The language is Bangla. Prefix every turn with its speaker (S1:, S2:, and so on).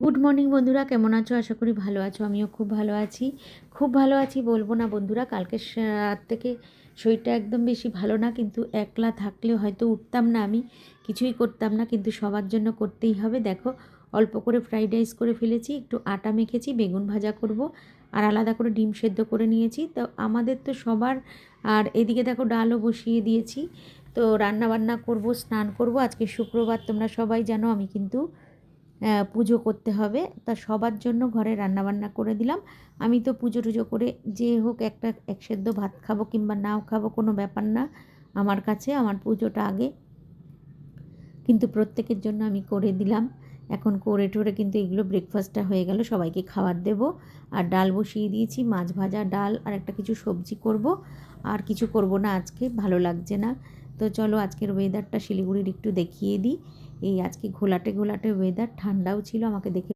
S1: গুড মর্নিং বন্ধুরা, কেমন আছো? আশা করি ভালো আছো। আমিও খুব ভালো আছি। খুব ভালো আছি বলবো না বন্ধুরা, কালকে রাত থেকে শরীরটা একদম বেশি ভালো না, কিন্তু একলা থাকলে হয়তো উঠতাম না, আমি কিছুই করতাম না, কিন্তু সবার জন্য করতেই হবে। দেখো, অল্প করে ফ্রাইড রাইস করে ফেলেছি, একটু আটা মেখেছি, বেগুন ভাজা করব, আর আলাদা করে ডিম সেদ্ধ করে নিয়েছি। তো আমাদের তো সবার, আর এদিকে দেখো ডালও বসিয়ে দিয়েছি। তো রান্না বান্না করব, স্নান করব। আজকে শুক্রবার, তোমরা সবাই জানো আমি কিন্তু পুজো করতে হবে, তা সবার জন্য ঘরে রান্নাবান্না করে দিলাম। আমি তো পুজো টুজো করে যে হোক একটা এক সেদ্ধ ভাত খাবো কিংবা নাও খাবো, কোনো ব্যাপার না আমার কাছে, আমার পুজোটা আগে। কিন্তু প্রত্যেকের জন্য আমি করে দিলাম। এখন করে টোরে কিন্তু এগুলো ব্রেকফাস্টটা হয়ে গেল, সবাইকে খাবার দেব। আর ডাল বসিয়ে দিয়েছি, মাছ ভাজা, ডাল আর একটা কিছু সবজি করব। আর কিছু করব না আজকে, ভালো লাগছে না। তো চলো আজকের ওয়েদারটা শিলিগুড়ির একটু দেখিয়ে দিই। এই আজকে ঘোলাটে ঘোলাটে ওয়েদার, ঠান্ডাও ছিল, আমাকে দেখে